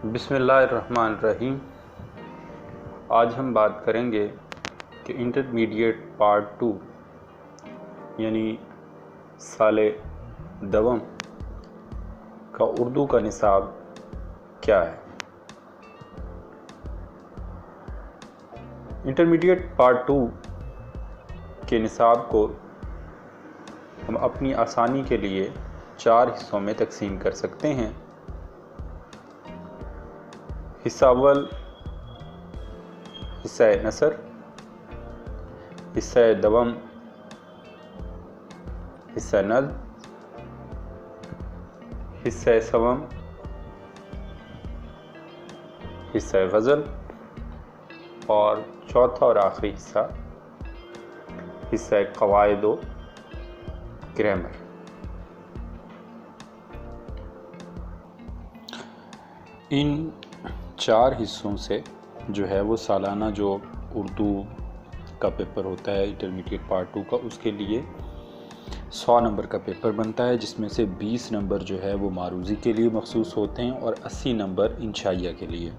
بسم اللہ الرحمن الرحیم۔ آج ہم بات کریں گے کہ انٹرمیڈیٹ پارٹ 2 یعنی سال دوم کا اردو کا نصاب کیا ہے۔ انٹرمیڈیٹ پارٹ 2 کے نصاب کو ہم اپنی آسانی کے لیے 4 حصوں میں تقسیم کر سکتے ہیں۔ حصہ اول حصہ نثر، حصہ دوم حصہ نظم، حصہ سوم حصہ غزل، اور چوتھا اور آخری حصہ قواعد و گرامر۔ ان 4 حصوں سے جو ہے وہ سالانہ جو اردو کا پیپر ہوتا ہے انٹرمیڈیٹ پارٹ 2 کا، اس کے لیے 100 نمبر کا پیپر بنتا ہے، جس میں سے 20 نمبر جو ہے وہ معروضی کے لیے مخصوص ہوتے ہیں اور 80 نمبر انشائیہ کے لیے۔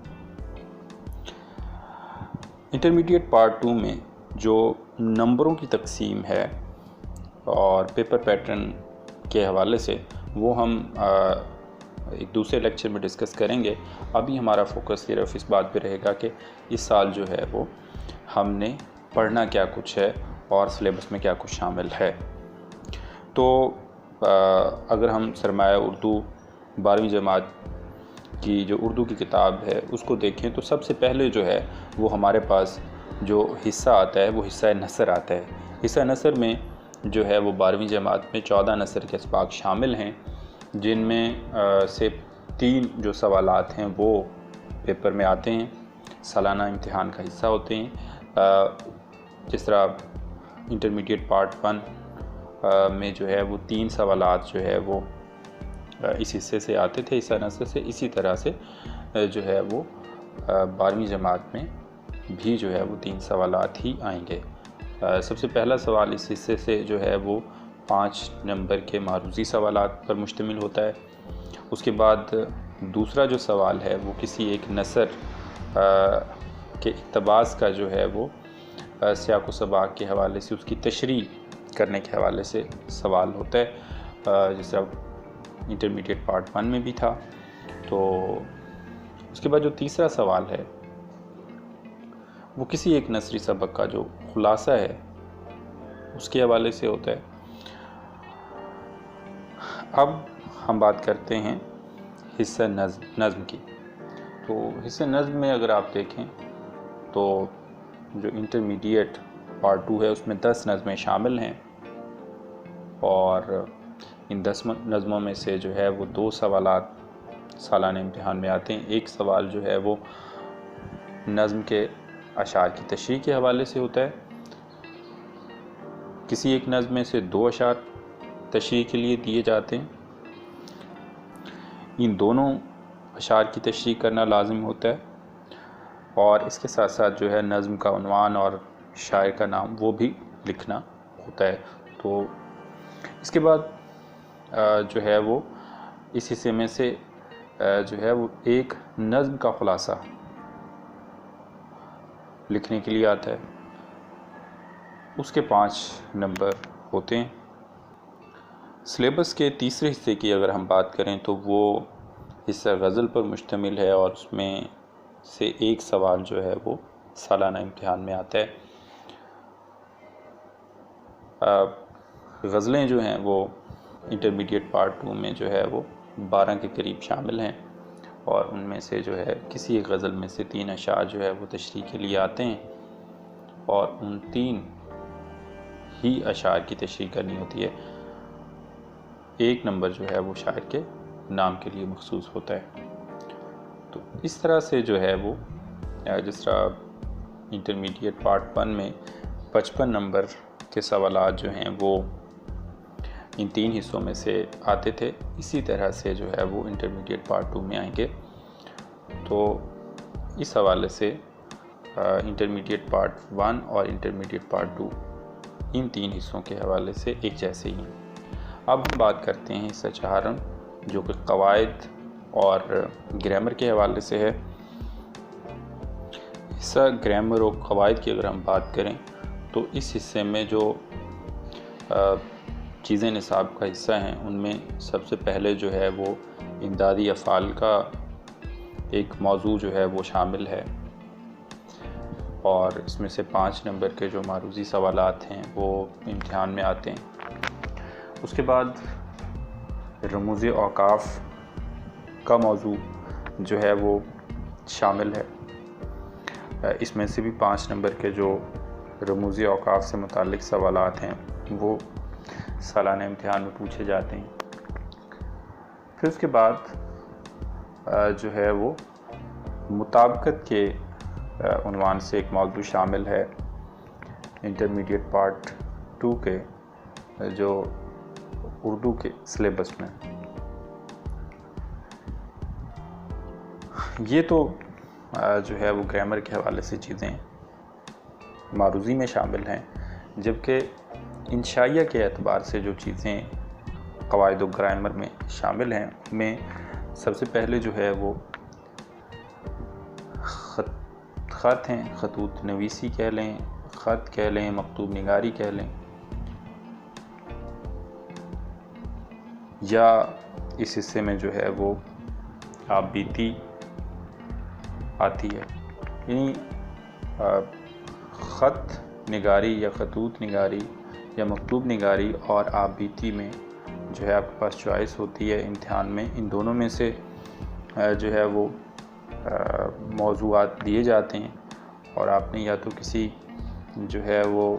انٹرمیڈیٹ پارٹ 2 میں جو نمبروں کی تقسیم ہے اور پیپر پیٹرن کے حوالے سے وہ ہم ایک دوسرے لیکچر میں ڈسکس کریں گے۔ ابھی ہمارا فوکس صرف اس بات پہ رہے گا کہ اس سال جو ہے وہ ہم نے پڑھنا کیا کچھ ہے اور سلیبس میں کیا کچھ شامل ہے۔ تو اگر ہم سرمایہ اردو 12ویں جماعت کی جو اردو کی کتاب ہے اس کو دیکھیں تو سب سے پہلے جو ہے وہ ہمارے پاس جو حصہ آتا ہے وہ حصہ نثر آتا ہے۔ حصہ نثر میں جو ہے وہ 12ویں جماعت میں 14 نثر کے اسباق شامل ہیں، جن میں سے 3 جو سوالات ہیں وہ پیپر میں آتے ہیں، سالانہ امتحان کا حصہ ہوتے ہیں۔ جس طرح انٹرمیڈیٹ پارٹ 1 میں جو ہے وہ 3 سوالات جو ہے وہ اس حصے سے آتے تھے، حصہ نثر سے، اسی طرح سے جو ہے وہ 12ویں جماعت میں بھی جو ہے وہ 3 سوالات ہی آئیں گے۔ سب سے پہلا سوال اس حصے سے جو ہے وہ 5 نمبر کے معروضی سوالات پر مشتمل ہوتا ہے۔ اس کے بعد دوسرا جو سوال ہے وہ کسی ایک نثر کے اقتباس کا جو ہے وہ سیاق و سباق کے حوالے سے اس کی تشریح کرنے کے حوالے سے سوال ہوتا ہے، جس طرح انٹرمیڈیٹ پارٹ 1 میں بھی تھا۔ تو اس کے بعد جو تیسرا سوال ہے وہ کسی ایک نثری سبق کا جو خلاصہ ہے اس کے حوالے سے ہوتا ہے۔ اب ہم بات کرتے ہیں حصہ نظم کی۔ تو حصہ نظم میں اگر آپ دیکھیں تو جو انٹرمیڈیٹ پارٹ 2 ہے اس میں 10 نظمیں شامل ہیں، اور ان 10 نظموں میں سے جو ہے وہ 2 سوالات سالانہ امتحان میں آتے ہیں۔ ایک سوال جو ہے وہ نظم کے اشعار کی تشریح کے حوالے سے ہوتا ہے۔ کسی ایک نظم میں سے 2 اشعار تشریح کے لیے دیے جاتے ہیں، ان دونوں اشعار کی تشریح کرنا لازم ہوتا ہے، اور اس کے ساتھ ساتھ جو ہے نظم کا عنوان اور شاعر کا نام وہ بھی لکھنا ہوتا ہے۔ تو اس کے بعد جو ہے وہ اس حصے میں سے جو ہے وہ ایک نظم کا خلاصہ لکھنے کے لیے آتا ہے، اس کے 5 نمبر ہوتے ہیں۔ سلیبس کے تیسرے حصے کی اگر ہم بات کریں تو وہ حصہ غزل پر مشتمل ہے، اور اس میں سے ایک سوال جو ہے وہ سالانہ امتحان میں آتا ہے۔ غزلیں جو ہیں وہ انٹرمیڈیٹ پارٹ 2 میں جو ہے وہ 12 کے قریب شامل ہیں، اور ان میں سے جو ہے کسی ایک غزل میں سے 3 اشعار جو ہے وہ تشریح کے لیے آتے ہیں، اور ان 3 ہی اشعار کی تشریح کرنی ہوتی ہے۔ 1 نمبر جو ہے وہ شاعر کے نام کے لیے مخصوص ہوتا ہے۔ تو اس طرح سے جو ہے وہ جس طرح انٹرمیڈیٹ پارٹ 1 میں 55 نمبر کے سوالات جو ہیں وہ ان 3 حصوں میں سے آتے تھے، اسی طرح سے جو ہے وہ انٹرمیڈیٹ پارٹ 2 میں آئیں گے۔ تو اس حوالے سے انٹرمیڈیٹ پارٹ 1 اور انٹرمیڈیٹ پارٹ 2 ان 3 حصوں کے حوالے سے ایک جیسے ہی ہیں۔ اب ہم بات کرتے ہیں حصہ چہارم، جو کہ قواعد اور گرامر کے حوالے سے ہے۔ حصہ گرامر اور قواعد کی اگر ہم بات کریں تو اس حصے میں جو چیزیں نصاب کا حصہ ہیں ان میں سب سے پہلے جو ہے وہ امدادی افعال کا ایک موضوع جو ہے وہ شامل ہے، اور اس میں سے 5 نمبر کے جو معروضی سوالات ہیں وہ امتحان میں آتے ہیں۔ اس کے بعد رموز اوقاف کا موضوع جو ہے وہ شامل ہے، اس میں سے بھی 5 نمبر کے جو رموز اوقاف سے متعلق سوالات ہیں وہ سالانہ امتحان میں پوچھے جاتے ہیں۔ پھر اس کے بعد جو ہے وہ مطابقت کے عنوان سے ایک موضوع شامل ہے انٹرمیڈیٹ پارٹ 2 کے جو اردو کے سلیبس میں۔ یہ تو جو ہے وہ گرامر کے حوالے سے چیزیں معروضی میں شامل ہیں، جبکہ انشائیہ کے اعتبار سے جو چیزیں قواعد و گرامر میں شامل ہیں ان میں سب سے پہلے جو ہے وہ خط ہیں، خطوط نویسی کہہ لیں، خط کہہ لیں، مکتوب نگاری کہہ لیں، یا اس حصے میں جو ہے وہ آپ بیتی آتی ہے، یعنی خط نگاری یا خطوط نگاری یا مکتوب نگاری اور آپ بیتی میں جو ہے آپ کے پاس چوائس ہوتی ہے امتحان میں، ان دونوں میں سے جو ہے وہ موضوعات دیے جاتے ہیں، اور آپ نے یا تو کسی جو ہے وہ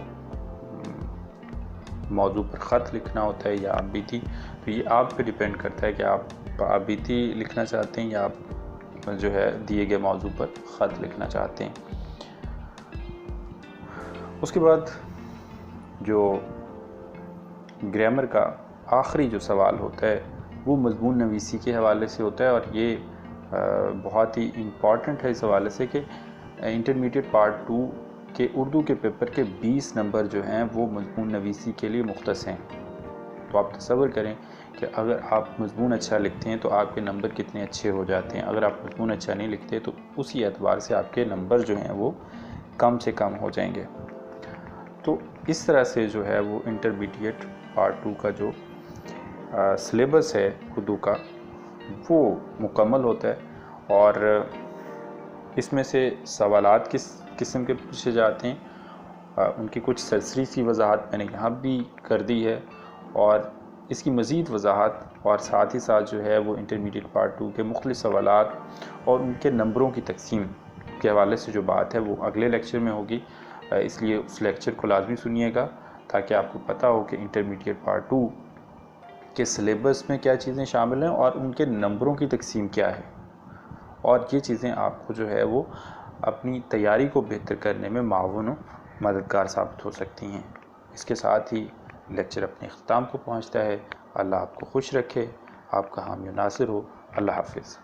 موضوع پر خط لکھنا ہوتا ہے یا آپ بیتی، تو یہ آپ پہ ڈیپینڈ کرتا ہے کہ آپ بیتی لکھنا چاہتے ہیں یا آپ جو ہے دیے گئے موضوع پر خط لکھنا چاہتے ہیں۔ اس کے بعد جو گرامر کا آخری جو سوال ہوتا ہے وہ مضمون نویسی کے حوالے سے ہوتا ہے، اور یہ بہت ہی امپورٹنٹ ہے اس حوالے سے کہ انٹرمیڈیٹ پارٹ 2 کے اردو کے پیپر کے 20 نمبر جو ہیں وہ مضمون نویسی کے لیے مختص ہیں۔ تو آپ تصور کریں کہ اگر آپ مضمون اچھا لکھتے ہیں تو آپ کے نمبر کتنے اچھے ہو جاتے ہیں، اگر آپ مضمون اچھا نہیں لکھتے تو اسی اعتبار سے آپ کے نمبر جو ہیں وہ کم سے کم ہو جائیں گے۔ تو اس طرح سے جو ہے وہ انٹرمیڈیٹ پارٹ 2 کا جو سلیبس ہے اردو کا وہ مکمل ہوتا ہے، اور اس میں سے سوالات کس قسم کے پوچھے جاتے ہیں ان کی کچھ سرسری سی وضاحت میں نے یہاں بھی کر دی ہے، اور اس کی مزید وضاحت اور ساتھ ہی ساتھ جو ہے وہ انٹرمیڈیٹ پارٹ 2 کے مختلف سوالات اور ان کے نمبروں کی تقسیم کے حوالے سے جو بات ہے وہ اگلے لیکچر میں ہوگی، اس لیے اس لیکچر کو لازمی سنیے گا تاکہ آپ کو پتہ ہو کہ انٹرمیڈیٹ پارٹ 2 کے سلیبس میں کیا چیزیں شامل ہیں اور ان کے نمبروں کی تقسیم کیا ہے، اور یہ چیزیں آپ کو جو ہے وہ اپنی تیاری کو بہتر کرنے میں معاون و مددگار ثابت ہو سکتی ہیں۔ اس کے ساتھ ہی لیکچر اپنے اختتام کو پہنچتا ہے۔ اللہ آپ کو خوش رکھے، آپ کا حامی و ناصر ہو۔ اللہ حافظ۔